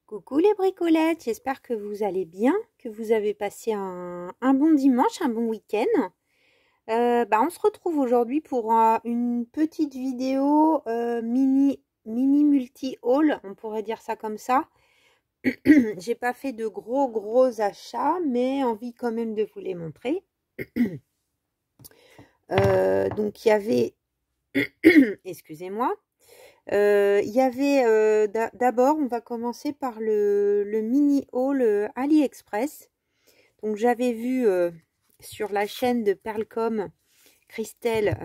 Coucou les bricolettes, j'espère que vous allez bien, que vous avez passé un bon dimanche, un bon week-end. On se retrouve aujourd'hui pour une petite vidéo mini multi-haul, on pourrait dire ça comme ça. J'ai pas fait de gros achats, mais envie quand même de vous les montrer. Donc il y avait, excusez-moi. Il y avait d'abord, on va commencer par le mini haul AliExpress. Donc j'avais vu sur la chaîne de Perlcom Christelle,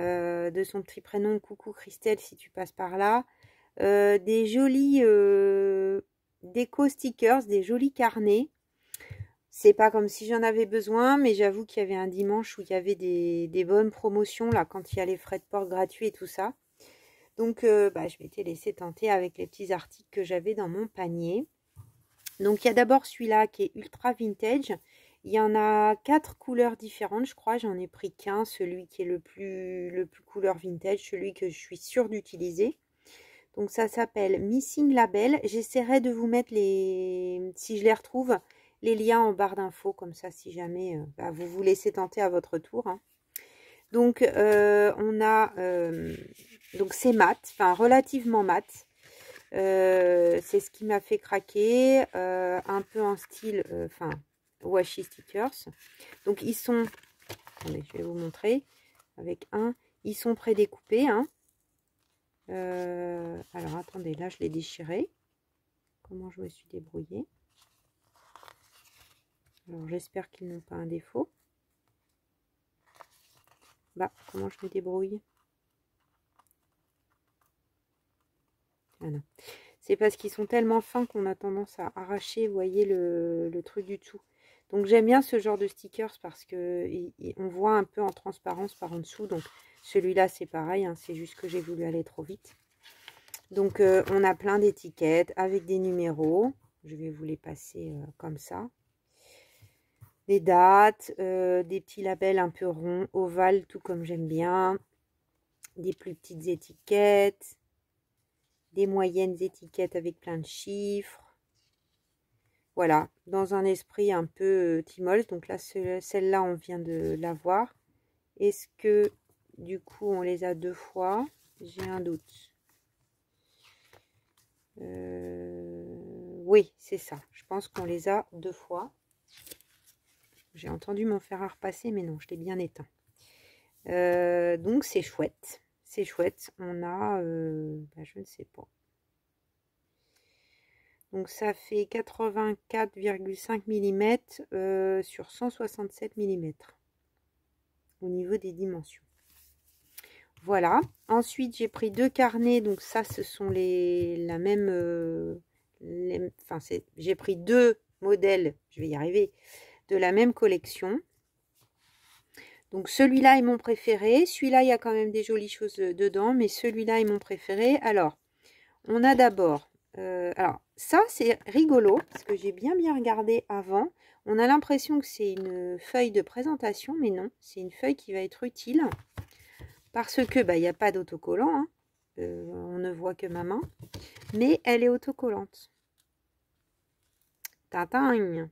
de son petit prénom, coucou Christelle si tu passes par là, des jolis déco stickers, des jolis carnets. C'est pas comme si j'en avais besoin, mais j'avoue qu'il y avait un dimanche où il y avait des bonnes promotions là quand il y a les frais de port gratuits et tout ça. Donc, je m'étais laissé tenter avec les petits articles que j'avais dans mon panier. Donc, il y a d'abord celui-là qui est ultra vintage. Il y en a 4 couleurs différentes, je crois. J'en ai pris qu'un, celui qui est le plus couleur vintage, celui que je suis sûre d'utiliser. Donc, ça s'appelle Missing Label. J'essaierai de vous mettre si je les retrouve, les liens en barre d'infos. Comme ça, si jamais vous vous laissez tenter à votre tour. Hein. Donc, on a... donc c'est mat, enfin relativement mat. C'est ce qui m'a fait craquer. Un peu en style, washi stickers. Donc ils sont, attendez, je vais vous montrer avec un. Ils sont prédécoupés. Hein. Alors attendez, là je l'ai déchiré. Comment je me suis débrouillée? Alors j'espère qu'ils n'ont pas un défaut. Comment je me débrouille? Ah non. C'est parce qu'ils sont tellement fins qu'on a tendance à arracher, vous voyez, le truc du dessous. Donc j'aime bien ce genre de stickers parce que on voit un peu en transparence par en dessous. Donc celui-là c'est pareil, hein, c'est juste que j'ai voulu aller trop vite. Donc on a plein d'étiquettes avec des numéros. Je vais vous les passer comme ça. Des dates, des petits labels un peu ronds, ovales, tout comme j'aime bien. Des plus petites étiquettes. Des moyennes étiquettes avec plein de chiffres. Voilà, dans un esprit un peu Timols. Donc là, celle-là, on vient de la voir. Est-ce que, du coup, on les a 2 fois? J'ai un doute. Oui, c'est ça. Je pense qu'on les a 2 fois. J'ai entendu mon fer à repasser, mais non, je l'ai bien éteint. Donc, c'est chouette. C'est chouette. On a, je ne sais pas. Donc ça fait 84,5 mm sur 167 mm au niveau des dimensions. Voilà. Ensuite, j'ai pris 2 carnets. Donc ça, ce sont la même... j'ai pris 2 modèles, je vais y arriver, de la même collection. Donc celui-là est mon préféré. Celui-là, il y a quand même des jolies choses dedans, mais celui-là est mon préféré. Alors, on a d'abord... alors, ça, c'est rigolo, parce que j'ai bien regardé avant. On a l'impression que c'est une feuille de présentation, mais non, c'est une feuille qui va être utile. Parce que, il n'y a pas d'autocollant, hein. On ne voit que ma main. Mais elle est autocollante. Tintin.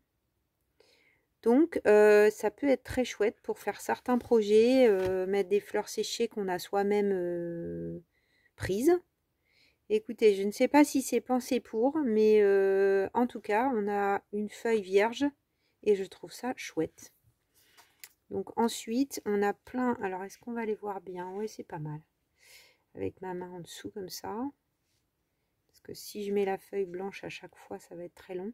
Donc, ça peut être très chouette pour faire certains projets, mettre des fleurs séchées qu'on a soi-même prises. Écoutez, je ne sais pas si c'est pensé pour, mais en tout cas, on a une feuille vierge et je trouve ça chouette. Donc ensuite, on a plein... Alors, est-ce qu'on va les voir bien? Oui, c'est pas mal. Avec ma main en dessous comme ça. Parce que si je mets la feuille blanche à chaque fois, ça va être très long.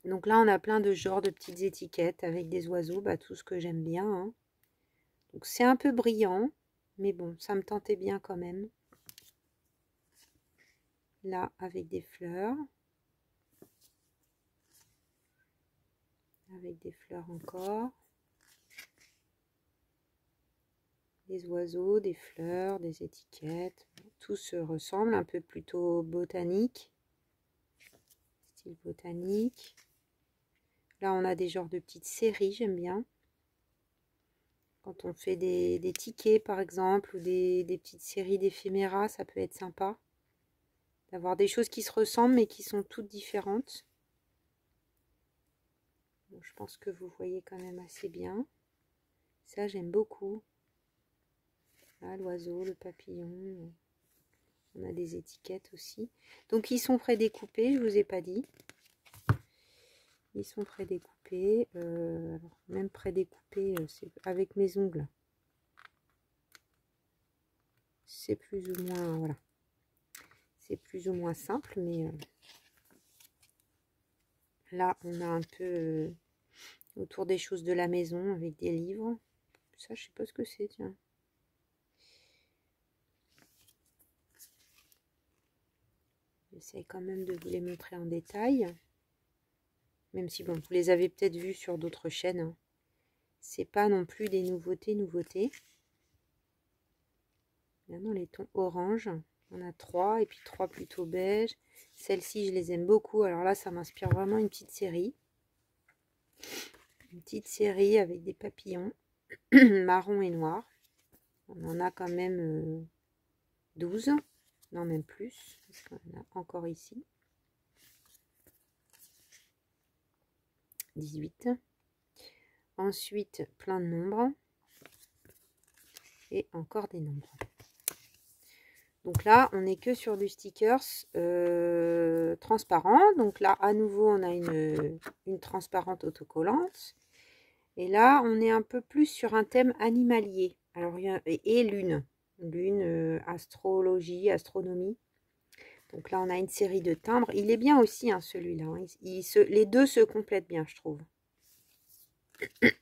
Donc là, on a plein de genres de petites étiquettes avec des oiseaux, tout ce que j'aime bien. Hein. Donc c'est un peu brillant, mais bon, ça me tentait bien quand même. Là, avec des fleurs. Avec des fleurs encore. Des oiseaux, des fleurs, des étiquettes. Tout se ressemble, un peu plutôt botanique. Style botanique. Là, on a des genres de petites séries, j'aime bien. Quand on fait des tickets, par exemple, ou des petites séries d'éphéméras, ça peut être sympa. d'avoir des choses qui se ressemblent mais qui sont toutes différentes. Bon, je pense que vous voyez quand même assez bien. Ça, j'aime beaucoup. Là, l'oiseau, le papillon. On a des étiquettes aussi. Donc, ils sont prédécoupés, je vous ai pas dit. Ils sont prédécoupés. Alors, même prédécoupés, c'est avec mes ongles. C'est plus ou moins, voilà. C'est plus ou moins simple, mais là, on a un peu autour des choses de la maison avec des livres. Ça, je sais pas ce que c'est, tiens. J'essaie quand même de vous les montrer en détail. Même si, bon, vous les avez peut-être vus sur d'autres chaînes. Hein. C'est pas non plus des nouveautés. Là, dans les tons orange, on a 3 et puis 3 plutôt beige. Celles-ci, je les aime beaucoup. Alors là, ça m'inspire vraiment une petite série. Une petite série avec des papillons marron et noir. On en a quand même 12. Non, même plus. Parce qu'on en a encore ici. 18. Ensuite, plein de nombres. Et encore des nombres. Donc là, on n'est que sur du stickers transparent. Donc là, à nouveau, on a une transparente autocollante. Et là, on est un peu plus sur un thème animalier. Alors, et lune. Lune, astrologie, astronomie. Donc là, on a une série de timbres. Il est bien aussi, hein, celui-là. Hein. Les deux se complètent bien, je trouve.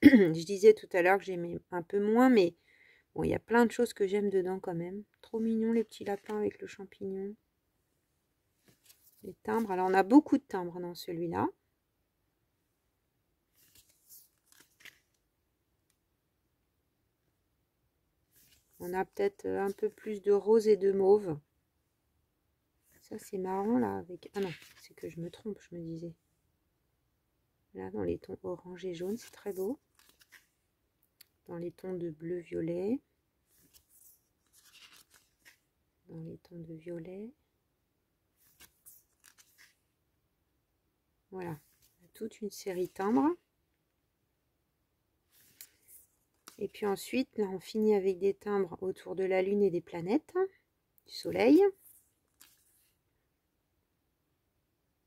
Je disais tout à l'heure que j'aimais un peu moins, mais bon, il y a plein de choses que j'aime dedans quand même. Trop mignon, les petits lapins avec le champignon. Les timbres. Alors, on a beaucoup de timbres dans celui-là. On a peut-être un peu plus de rose et de mauve. Ça, c'est marrant, là, avec... Ah non, c'est que je me trompe, je me disais. Là, dans les tons orange et jaune, c'est très beau. Dans les tons de bleu-violet. Dans les tons de violet. Voilà, toute une série timbres. Et puis ensuite, là, on finit avec des timbres autour de la Lune et des planètes, du Soleil.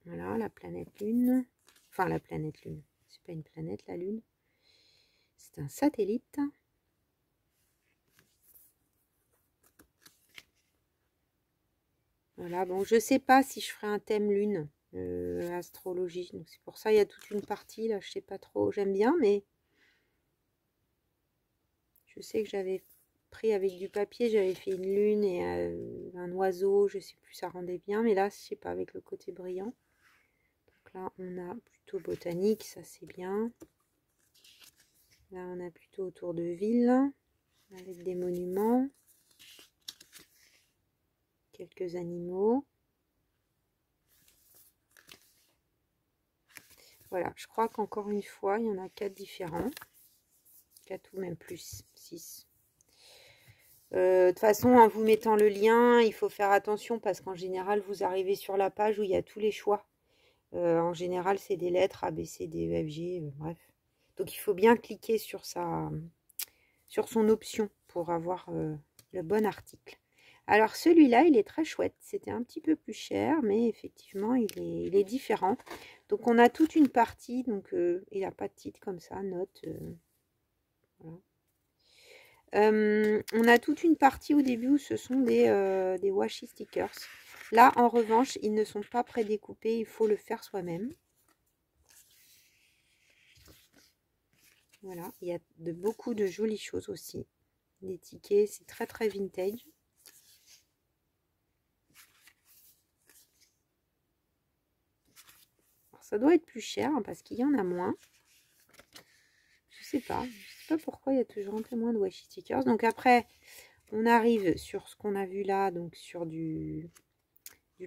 Voilà, la planète Lune. Enfin, la planète Lune. C'est pas une planète, la Lune. C'est un satellite. Voilà, bon, je sais pas si je ferai un thème Lune, astrologie. Donc c'est pour ça, il y a toute une partie, là, je sais pas trop. J'aime bien, mais je sais que j'avais pris avec du papier, j'avais fait une lune et un oiseau, je sais plus, ça rendait bien. Mais là, je sais pas, avec le côté brillant. Donc là, on a plutôt botanique, ça c'est bien. Là, on a plutôt autour de ville, avec des monuments. Quelques animaux. Voilà, je crois qu'encore une fois, il y en a 4 différents. 4 ou même plus, 6. De toute façon, en vous mettant le lien, il faut faire attention parce qu'en général, vous arrivez sur la page où il y a tous les choix. En général, c'est des lettres A, B, C, D, E, F, G, bref. Donc, il faut bien cliquer sur son option pour avoir le bon article. Alors, celui-là, il est très chouette. C'était un petit peu plus cher, mais effectivement, il est différent. Donc, on a toute une partie. Donc, il n'a pas de titre comme ça, note. Voilà. On a toute une partie au début où ce sont des washi stickers. Là, en revanche, ils ne sont pas prédécoupés. Il faut le faire soi-même. Voilà, il y a beaucoup de jolies choses aussi. Les tickets, c'est très très vintage. Alors, ça doit être plus cher hein, parce qu'il y en a moins. Je sais pas pourquoi il y a toujours un peu moins de washi stickers. Donc après, on arrive sur ce qu'on a vu là, donc sur du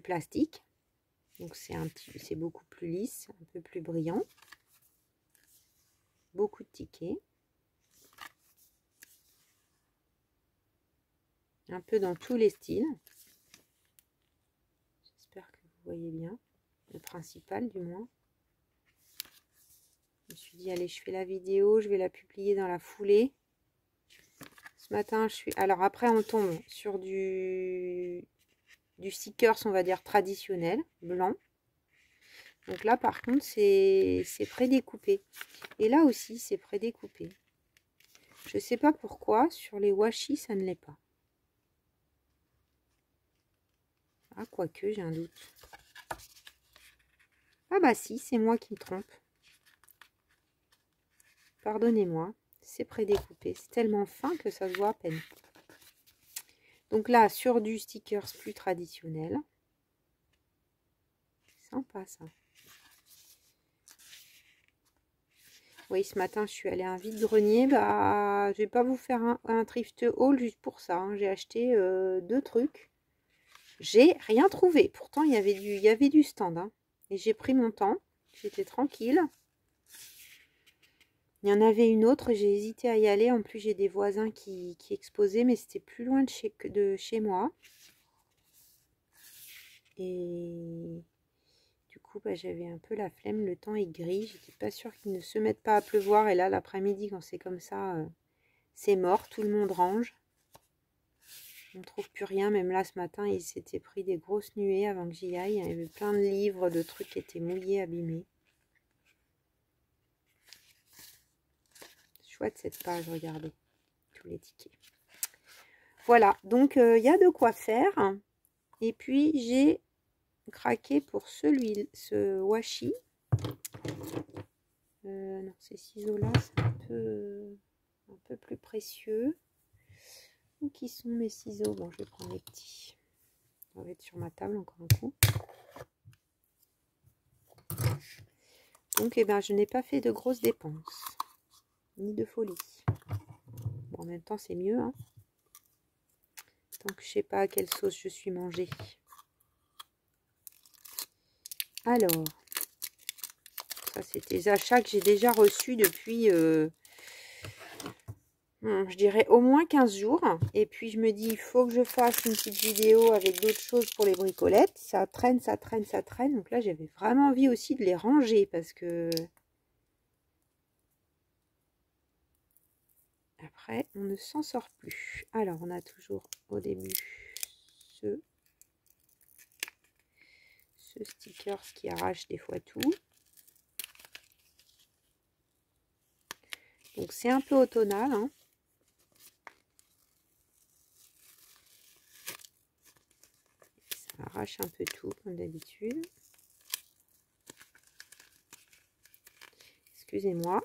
plastique. Donc c'est beaucoup plus lisse, un peu plus brillant. Beaucoup de tickets. Un peu dans tous les styles. voyez bien. Le principal, du moins. Je me suis dit, allez, je fais la vidéo, je vais la publier dans la foulée. Ce matin, je suis... Alors après, on tombe sur du stickers, on va dire, traditionnel, blanc. Donc là, par contre, c'est prédécoupé. Et là aussi, c'est prédécoupé. Je sais pas pourquoi, sur les washi, ça ne l'est pas. Ah, quoique, j'ai un doute. Ah bah si, c'est moi qui me trompe. Pardonnez-moi, c'est prédécoupé. C'est tellement fin que ça se voit à peine. Donc là, sur du stickers plus traditionnel. Sympa, ça. Oui, ce matin, je suis allée à un vide-grenier. Bah, je vais pas vous faire un thrift haul juste pour ça. Hein. J'ai acheté 2 trucs. J'ai rien trouvé. Pourtant, il y avait du stand. Hein. Et j'ai pris mon temps. J'étais tranquille. Il y en avait une autre. J'ai hésité à y aller. En plus, j'ai des voisins qui exposaient. Mais c'était plus loin de chez moi. Et du coup, bah, j'avais un peu la flemme. Le temps est gris. J'étais pas sûre qu'il ne se mette pas à pleuvoir. Et là, l'après-midi, quand c'est comme ça, c'est mort. Tout le monde range. On ne trouve plus rien. Même là, ce matin, il s'était pris des grosses nuées avant que j'y aille. Il y avait plein de livres, de trucs qui étaient mouillés, abîmés. Chouette cette page, regardez. Tous les tickets. Voilà, donc il y a de quoi faire. Et puis, j'ai craqué pour ce washi. Non, ces ciseaux-là, c'est un peu plus précieux. Où qui sont mes ciseaux? Bon, je vais prendre les petits. On va être sur ma table encore un coup. Donc, eh ben, je n'ai pas fait de grosses dépenses. Ni de folie. Bon, en même temps, c'est mieux. Hein. Tant que je sais pas à quelle sauce je suis mangée. Alors, ça, c'est des achats que j'ai déjà reçus depuis... je dirais au moins 15 jours. Et puis je me dis, il faut que je fasse une petite vidéo avec d'autres choses pour les bricolettes. Ça traîne, ça traîne, ça traîne. Donc là, j'avais vraiment envie aussi de les ranger parce que... Après, on ne s'en sort plus. Alors, on a toujours au début ce sticker qui arrache des fois tout. Donc c'est un peu automnal. Hein. Ça arrache un peu tout comme d'habitude. Excusez-moi.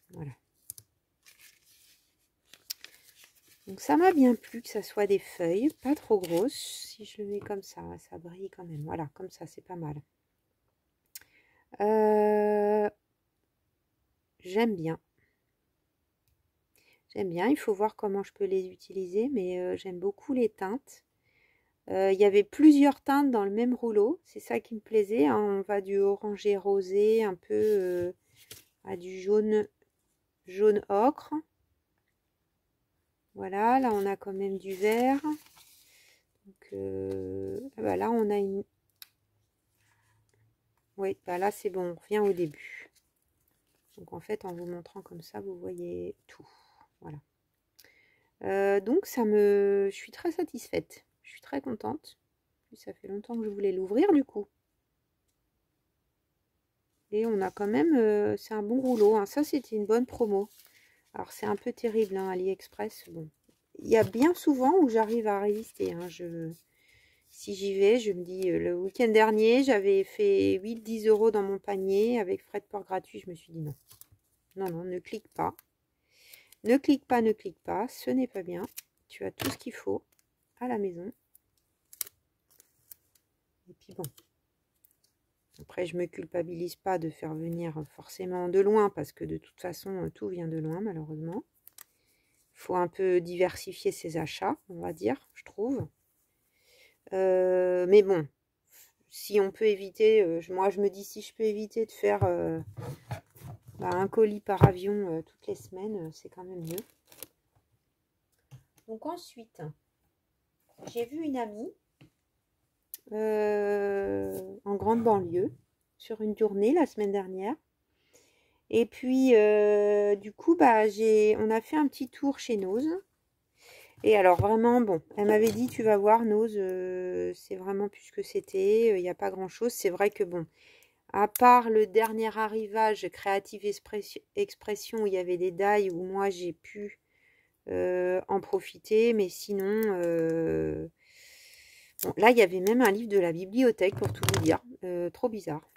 Voilà. Donc ça m'a bien plu que ça soit des feuilles, pas trop grosses. Si je le mets comme ça brille quand même. Voilà, comme ça, c'est pas mal. J'aime bien. J'aime bien, il faut voir comment je peux les utiliser, mais j'aime beaucoup les teintes. Il y avait plusieurs teintes dans le même rouleau, c'est ça qui me plaisait. Hein. On va du orangé rosé, un peu à du jaune ocre. Voilà, là on a quand même du vert. Donc bah là on a une... Oui, bah là c'est bon, on revient au début. Donc en fait, en vous montrant comme ça, vous voyez tout. Voilà. Donc je suis très satisfaite. Je suis très contente. Ça fait longtemps que je voulais l'ouvrir du coup. Et on a quand même... c'est un bon rouleau. Hein. Ça, c'était une bonne promo. Alors, c'est un peu terrible, hein, AliExpress. Bon. Il y a bien souvent où j'arrive à résister. Hein. Si j'y vais, je me dis... le week-end dernier, j'avais fait 8-10 € dans mon panier avec frais de port gratuit. Je me suis dit non. Non, non, ne clique pas. Ne clique pas, ne clique pas. Ce n'est pas bien. Tu as tout ce qu'il faut à la maison. Et puis bon. Après, je me culpabilise pas de faire venir forcément de loin, parce que de toute façon, tout vient de loin, malheureusement. Il faut un peu diversifier ses achats, on va dire, je trouve. Mais bon, si on peut éviter, moi je me dis, si je peux éviter de faire un colis par avion toutes les semaines, c'est quand même mieux. Donc ensuite, j'ai vu une amie en grande banlieue sur une journée la semaine dernière. Et puis, du coup, bah, on a fait un petit tour chez Nose. Et alors, vraiment, bon, elle m'avait dit, tu vas voir, Nose, c'est vraiment plus ce que c'était. Il n'y a pas grand-chose. C'est vrai que, bon, à part le dernier arrivage Creative Expression où il y avait des die où moi, j'ai pu en profiter. Mais sinon, bon, là, il y avait même un livre de la bibliothèque, pour tout vous dire. Trop bizarre.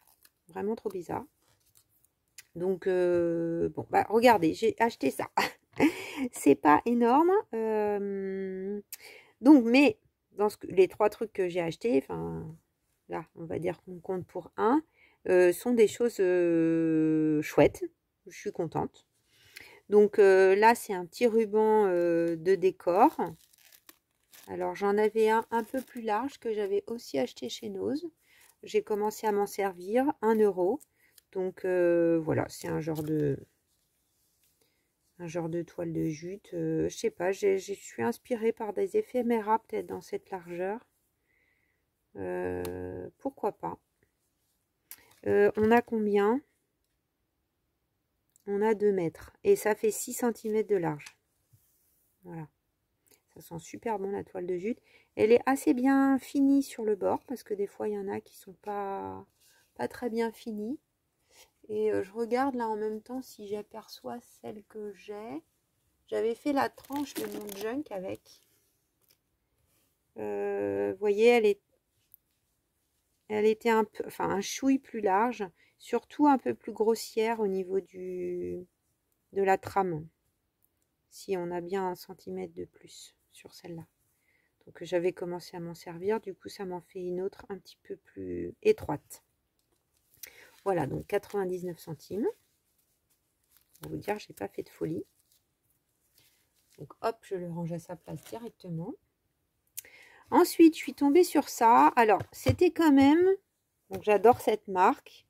Vraiment trop bizarre. Donc, bon, bah, regardez, j'ai acheté ça. C'est pas énorme. Donc, mais, dans les 3 trucs que j'ai achetés, enfin, là, on va dire qu'on compte pour un, sont des choses chouettes. Je suis contente. Donc, là, c'est un petit ruban de décor. Alors, j'en avais un peu plus large que j'avais aussi acheté chez Nose. J'ai commencé à m'en servir, 1 €. Donc, voilà, c'est un genre de toile de jute. Je sais pas, je suis inspirée par des éphéméras peut-être dans cette largeur. Pourquoi pas. On a combien? On a 2 mètres. Et ça fait 6 cm de large. Voilà. Ça sent super bon la toile de jute. Elle est assez bien finie sur le bord parce que des fois il y en a qui sont pas très bien finies. Et je regarde là en même temps si j'aperçois celle que j'ai. J'avais fait la tranche de mon junk avec. Vous voyez, elle était un peu, enfin un chouille plus large, surtout un peu plus grossière au niveau de la trame. Si on a bien 1 cm de plus sur celle-là. Donc j'avais commencé à m'en servir, du coup ça m'en fait une autre un petit peu plus étroite. Voilà, donc 99 centimes. Pour vous dire, j'ai pas fait de folie. Donc hop, je le range à sa place directement. Ensuite, je suis tombée sur ça. Alors, c'était quand même, donc j'adore cette marque,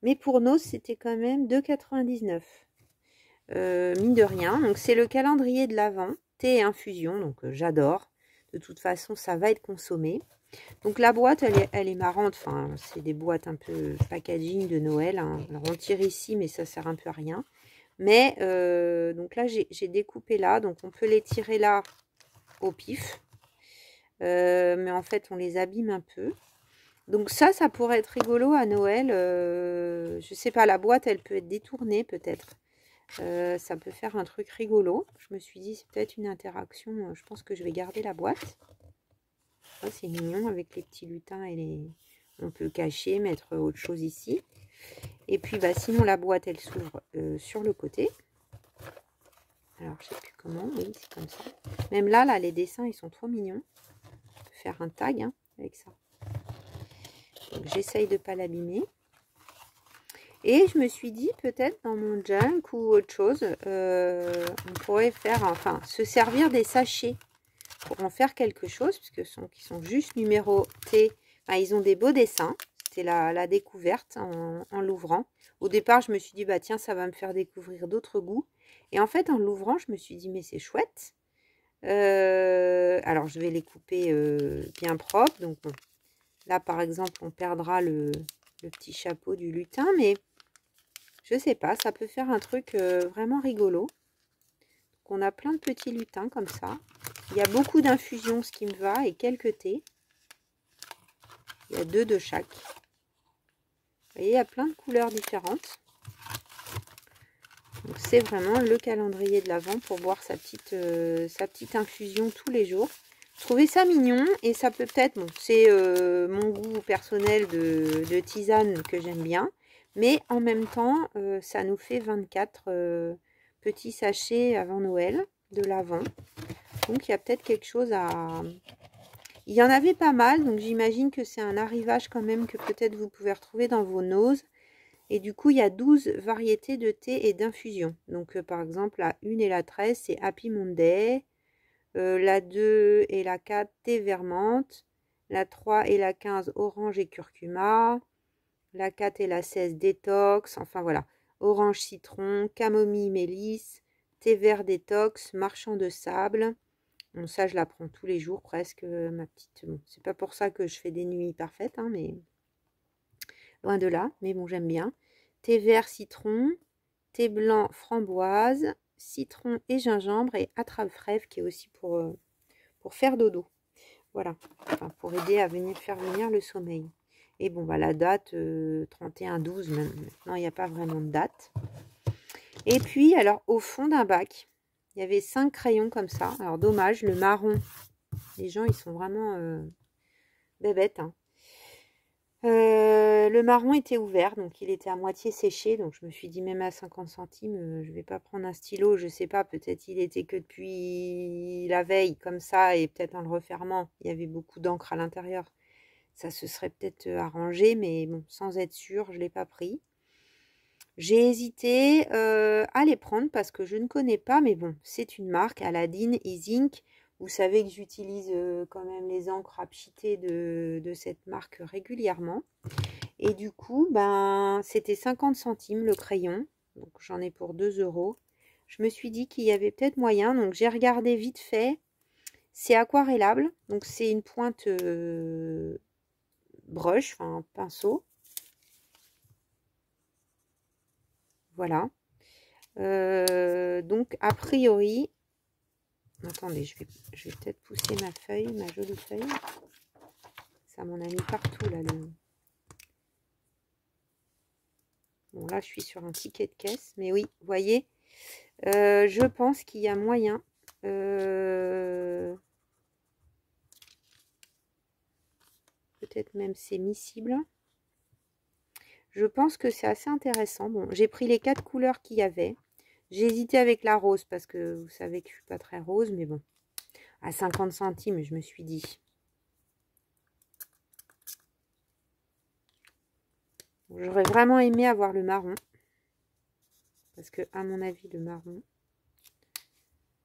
mais pour Nose, c'était quand même 2,99 €. Mine de rien. Donc, c'est le calendrier de l'Avent, thé et infusion. Donc, j'adore. De toute façon, ça va être consommé. Donc, la boîte, elle est marrante. Enfin, c'est des boîtes un peu packaging de Noël, hein. Alors, on tire ici, mais ça sert un peu à rien. Mais, donc là, j'ai découpé là. Donc, on peut les tirer là au pif. Mais en fait, on les abîme un peu. Donc ça pourrait être rigolo à Noël. Je sais pas, la boîte, elle peut être détournée peut-être. Ça peut faire un truc rigolo. Je me suis dit, c'est peut-être une interaction. Je pense que je vais garder la boîte. Oh, c'est mignon avec les petits lutins et les... On peut cacher, mettre autre chose ici. Et puis, bah, sinon, la boîte, elle s'ouvre sur le côté. Alors, je sais plus comment. Oui, c'est comme ça. Même là, les dessins, ils sont trop mignons. On peut faire un tag hein, avec ça. J'essaye de ne pas l'abîmer. Et je me suis dit, peut-être dans mon junk ou autre chose, on pourrait faire, enfin, se servir des sachets pour en faire quelque chose, puisque qui sont juste numérotés. Enfin, ils ont des beaux dessins. C'était la découverte en l'ouvrant. Au départ, je me suis dit, bah tiens, ça va me faire découvrir d'autres goûts. Et en fait, en l'ouvrant, je me suis dit, mais c'est chouette. Alors, je vais les couper bien propres. Donc, bon, là, par exemple, on perdra le petit chapeau du lutin, mais je sais pas, ça peut faire un truc vraiment rigolo. Donc, on a plein de petits lutins comme ça. Il y a beaucoup d'infusions, ce qui me va, et quelques thés. Il y a 2 de chaque. Vous voyez, il y a plein de couleurs différentes. Donc, c'est vraiment le calendrier de l'Avent pour boire sa petite infusion tous les jours. Je trouvais ça mignon et ça peut être, bon, c'est mon goût personnel de tisane que j'aime bien. Mais en même temps, ça nous fait 24 petits sachets avant Noël de l'Avent. Donc, il y a peut-être quelque chose à... Il y en avait pas mal, donc j'imagine que c'est un arrivage quand même que peut-être vous pouvez retrouver dans vos noses. Et du coup, il y a 12 variétés de thé et d'infusion. Donc, par exemple, la 1 et la 13, c'est Happy Monday. La 2 et la 4, thé vert menthe. La 3 et la 15, orange et curcuma. La 4 et la 16, détox. Enfin, voilà. Orange citron, camomille mélisse, thé vert détox, marchand de sable, Bon, ça, je la prends tous les jours presque, ma petite. Bon, c'est pas pour ça que je fais des nuits parfaites, hein, mais loin de là. Mais bon, j'aime bien. Thé vert citron, thé blanc framboise, citron et gingembre et attrape-frève qui est aussi pour faire dodo. Voilà, enfin, pour aider à faire venir le sommeil. Et bon, bah, la date, 31-12, maintenant, il n'y a pas vraiment de date. Et puis, alors, au fond d'un bac, il y avait 5 crayons comme ça. Alors, dommage, le marron, les gens, ils sont vraiment bébêtes, hein. Le marron était ouvert, donc il était à moitié séché. Donc, je me suis dit, même à 50 centimes, je vais pas prendre un stylo. Je sais pas, peut-être il était que depuis la veille, comme ça, et peut-être en le refermant, il y avait beaucoup d'encre à l'intérieur. Ça se serait peut-être arrangé, mais bon, sans être sûre, je ne l'ai pas pris. J'ai hésité à les prendre parce que je ne connais pas, mais bon, c'est une marque, Aladdin E-Ink. Vous savez que j'utilise quand même les encres à pchiter de cette marque régulièrement. Et du coup, ben, c'était 50 centimes le crayon. Donc j'en ai pour 2 €. Je me suis dit qu'il y avait peut-être moyen, donc j'ai regardé vite fait. C'est aquarellable, donc c'est une pointe brush, enfin pinceau. Voilà. Donc, a priori, attendez, je vais peut-être pousser ma feuille, ma jolie feuille. Ça m'en a mis partout, là. Bon, là, je suis sur un ticket de caisse. Mais oui, vous voyez, je pense qu'il y a moyen. Peut-être même c'est miscible. Je pense que c'est assez intéressant. Bon, j'ai pris les 4 couleurs qu'il y avait. J'ai hésité avec la rose parce que vous savez que je suis pas très rose, mais bon. À 50 centimes, je me suis dit. J'aurais vraiment aimé avoir le marron. Parce que, à mon avis, le marron...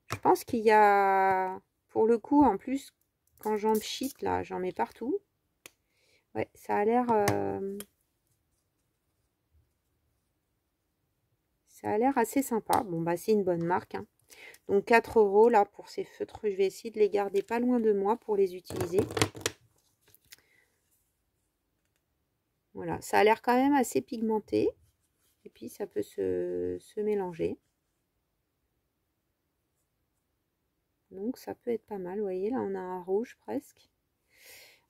Je pense qu'il y a... Pour le coup, en plus, quand j'en pchite, là, j'en mets partout. Ouais, ça a l'air... Ça a l'air assez sympa. Bon, bah, c'est une bonne marque, hein. Donc, 4 € là pour ces feutres. Je vais essayer de les garder pas loin de moi pour les utiliser. Voilà, ça a l'air quand même assez pigmenté. Et puis, ça peut se mélanger. Donc, ça peut être pas mal. Vous voyez, là, on a un rouge presque.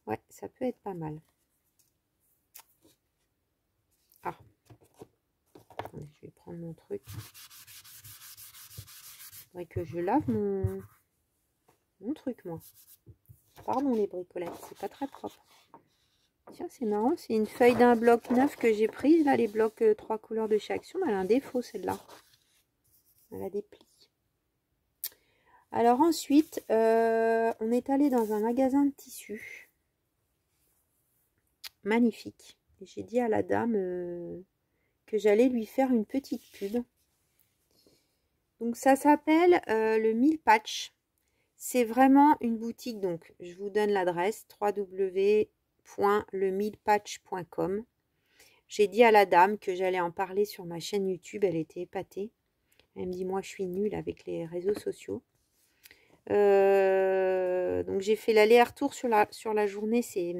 Ouais, ça peut être pas mal. Ah. Attendez, je vais prendre mon truc. Il faudrait que je lave mon truc, moi. Pardon, les bricolettes, c'est pas très propre. Tiens, c'est marrant, c'est une feuille d'un bloc neuf que j'ai prise. Là, les blocs 3 couleurs de chez Action. Elle a un défaut, celle-là. Elle a des plis. Alors ensuite, on est allé dans un magasin de tissus. Magnifique. Et j'ai dit à la dame que j'allais lui faire une petite pub. Donc ça s'appelle le Mille Patch. C'est vraiment une boutique, donc je vous donne l'adresse www.lemillepatch.com. J'ai dit à la dame que j'allais en parler sur ma chaîne YouTube, elle était épatée. Elle me dit, moi je suis nulle avec les réseaux sociaux. Donc j'ai fait l'aller-retour sur la journée, c'est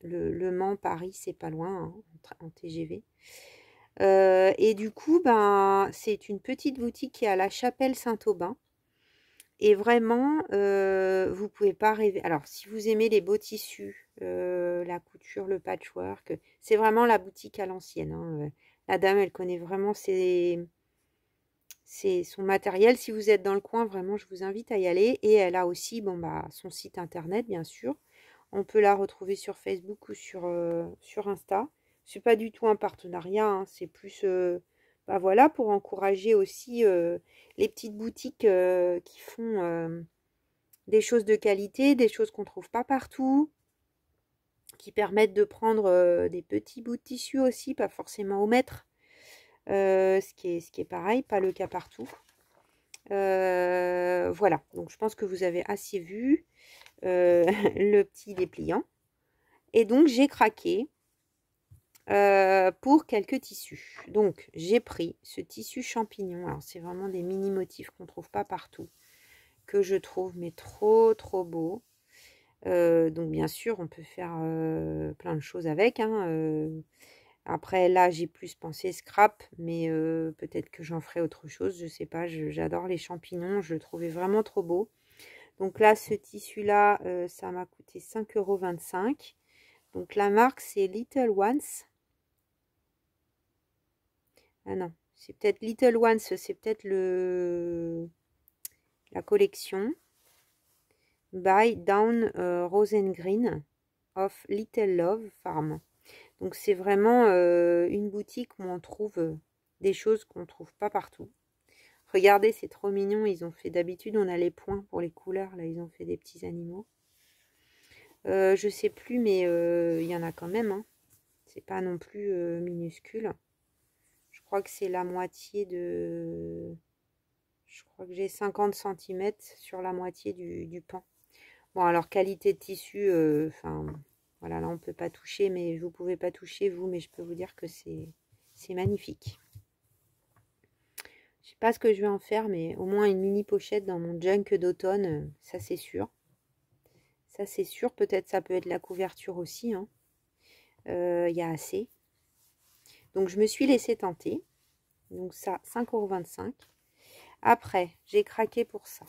le Mans, Paris, c'est pas loin, hein, en TGV. Et du coup, ben, c'est une petite boutique qui est à la Chapelle Saint-Aubin. Et vraiment, vous pouvez pas rêver. Alors, si vous aimez les beaux tissus, la couture, le patchwork, c'est vraiment la boutique à l'ancienne, hein. La dame, elle connaît vraiment son matériel. Si vous êtes dans le coin, vraiment, je vous invite à y aller. Et elle a aussi, bon, bah, son site internet, bien sûr. On peut la retrouver sur Facebook ou sur Insta. C'est pas du tout un partenariat, hein, c'est plus... bah voilà, pour encourager aussi les petites boutiques qui font des choses de qualité, des choses qu'on ne trouve pas partout, qui permettent de prendre des petits bouts de tissu aussi, pas forcément au mètre, ce qui est pareil, pas le cas partout. Voilà, donc je pense que vous avez assez vu le petit dépliant. Et donc j'ai craqué pour quelques tissus. Donc j'ai pris ce tissu champignon. Alors c'est vraiment des mini motifs qu'on ne trouve pas partout, que je trouve mais trop beau. Donc bien sûr, on peut faire plein de choses avec, hein. Après là, j'ai plus pensé scrap, mais peut-être que j'en ferai autre chose, je sais pas. J'adore les champignons, je le trouvais vraiment trop beau. Donc là, ce tissu-là, ça m'a coûté 5,25 €. Donc la marque, c'est Little Ones. Ah non, c'est peut-être Little Ones, c'est peut-être la collection. By Down Rosengreen of Little Love Farm. Donc c'est vraiment une boutique où on trouve des choses qu'on ne trouve pas partout. Regardez, c'est trop mignon. Ils ont fait, d'habitude, on a les points pour les couleurs. Là, ils ont fait des petits animaux. Je sais plus, mais il y en a quand même. Hein. C'est pas non plus minuscule. Je crois que c'est la moitié de... Je crois que j'ai 50 cm sur la moitié du pan. Bon, alors, qualité de tissu, enfin... voilà, là, on peut pas toucher, mais vous pouvez pas toucher, vous, mais je peux vous dire que c'est magnifique. Je sais pas ce que je vais en faire, mais au moins une mini pochette dans mon junk d'automne, ça c'est sûr. Ça c'est sûr, peut-être ça peut être la couverture aussi. Hein. Y a assez. Donc je me suis laissée tenter. Donc ça, 5,25 €. Après, j'ai craqué pour ça.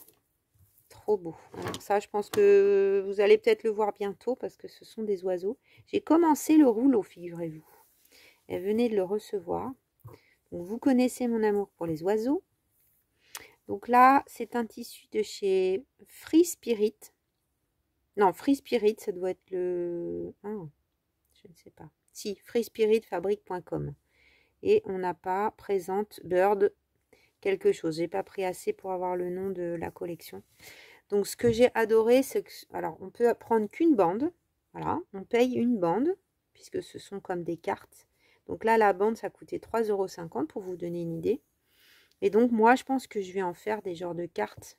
Trop beau. Alors ça, je pense que vous allez peut-être le voir bientôt parce que ce sont des oiseaux. J'ai commencé le rouleau, figurez-vous. Et venez de le recevoir. Donc vous connaissez mon amour pour les oiseaux. Donc là, c'est un tissu de chez Free Spirit. Non, Free Spirit, ça doit être le... Ah, je ne sais pas. Si, freespiritfabrique.com. Et on n'a pas présente Bird quelque chose. J'ai pas pris assez pour avoir le nom de la collection. Donc, ce que j'ai adoré, c'est que... Alors, on peut prendre qu'une bande. Voilà, on paye une bande, puisque ce sont comme des cartes. Donc là, la bande, ça coûtait 3,50 € pour vous donner une idée. Et donc, moi, je pense que je vais en faire des genres de cartes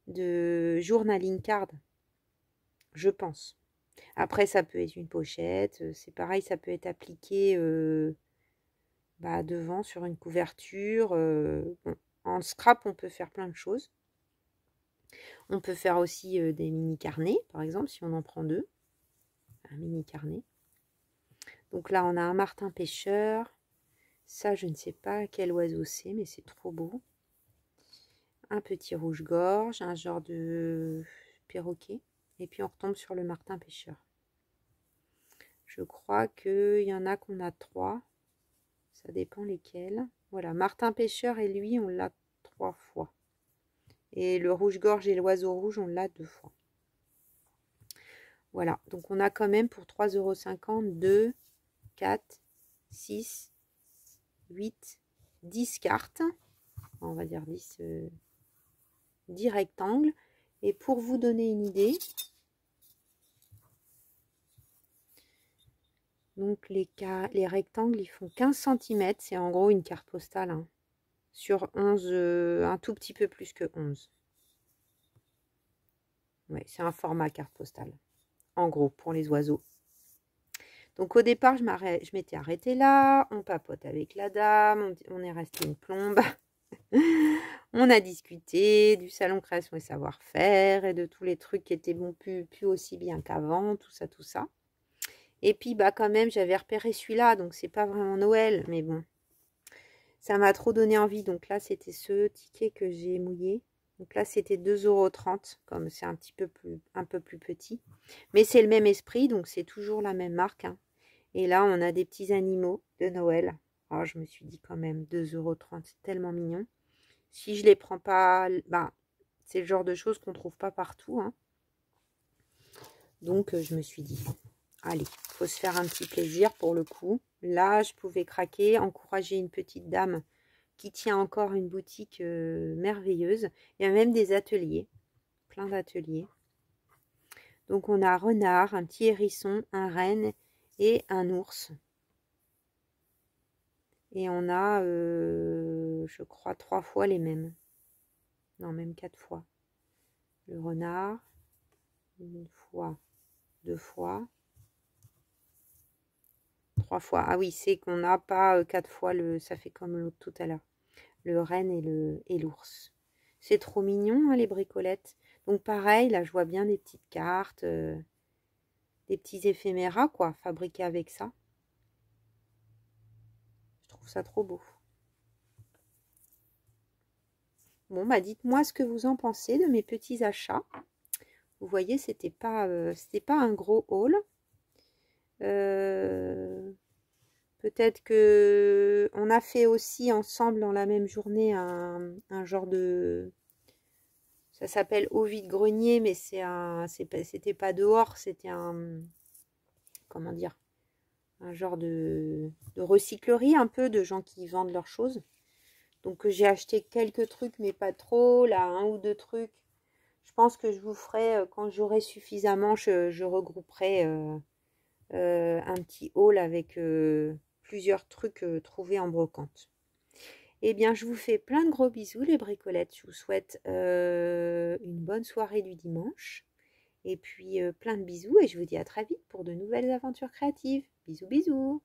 de journaling card. Je pense. Après, ça peut être une pochette. C'est pareil, ça peut être appliqué devant sur une couverture. Bon, en scrap, on peut faire plein de choses. On peut faire aussi des mini carnets, par exemple, si on en prend deux. Un mini carnet. Donc là, on a un martin pêcheur. Ça, je ne sais pas quel oiseau c'est, mais c'est trop beau. Un petit rouge-gorge, un genre de perroquet. Et puis, on retombe sur le martin pêcheur. Je crois qu'il y en a qu'on a 3. Ça dépend lesquels. Voilà, martin pêcheur et lui, on l'a 3 fois. Et le rouge-gorge et l'oiseau rouge, on l'a 2 fois. Voilà, donc on a quand même pour 3,50 € 2, 4, 6, 8, 10 cartes. On va dire 10 rectangles. Et pour vous donner une idée, donc les rectangles, ils font 15 cm. C'est en gros une carte postale. Hein, sur 11, un tout petit peu plus que 11. Ouais, c'est un format carte postale. En gros, pour les oiseaux. Donc au départ, je m'étais arrêtée là. On papote avec la dame. On est resté une plombe. On a discuté du salon création et savoir-faire et de tous les trucs qui étaient bon, plus aussi bien qu'avant, tout ça, tout ça. Et puis, quand même, j'avais repéré celui-là, donc c'est pas vraiment Noël, mais bon. Ça m'a trop donné envie. Donc là, c'était ce ticket que j'ai mouillé. Donc là, c'était 2,30 €, comme c'est un peu plus petit. Mais c'est le même esprit, donc c'est toujours la même marque. Hein. Et là, on a des petits animaux de Noël. Alors, je me suis dit quand même, 2,30 €, c'est tellement mignon. Si je les prends pas, c'est le genre de choses qu'on trouve pas partout. Hein. Donc, je me suis dit, allez, faut se faire un petit plaisir pour le coup. Là, je pouvais craquer, encourager une petite dame qui tient encore une boutique merveilleuse. Il y a même des ateliers, plein d'ateliers. Donc, on a un renard, un petit hérisson, un renne et un ours. Et on a, je crois, 3 fois les mêmes. Non, même 4 fois. Le renard, une fois, 2 fois, 3 fois. Ah oui, c'est qu'on n'a pas 4 fois ça fait comme l'autre tout à l'heure. Le renne et l'ours. C'est trop mignon, hein, les bricolettes. Donc pareil, là je vois bien des petites cartes, des petits éphéméras, quoi, fabriqués avec ça. Je trouve ça trop beau. Bon, bah dites-moi ce que vous en pensez de mes petits achats. Vous voyez, c'était pas un gros haul. Peut-être que on a fait aussi ensemble dans la même journée un genre de... Ça s'appelle eau vide-grenier, mais c'était pas dehors, c'était un... Comment dire? Un genre de recyclerie un peu, de gens qui vendent leurs choses. Donc j'ai acheté quelques trucs, mais pas trop. Là, un ou deux trucs. Je pense que je vous ferai, quand j'aurai suffisamment, je regrouperai un petit haul avec plusieurs trucs trouvés en brocante. Eh bien, je vous fais plein de gros bisous, les bricolettes. Je vous souhaite une bonne soirée du dimanche. Et puis, plein de bisous. Et je vous dis à très vite pour de nouvelles aventures créatives. Bisous, bisous.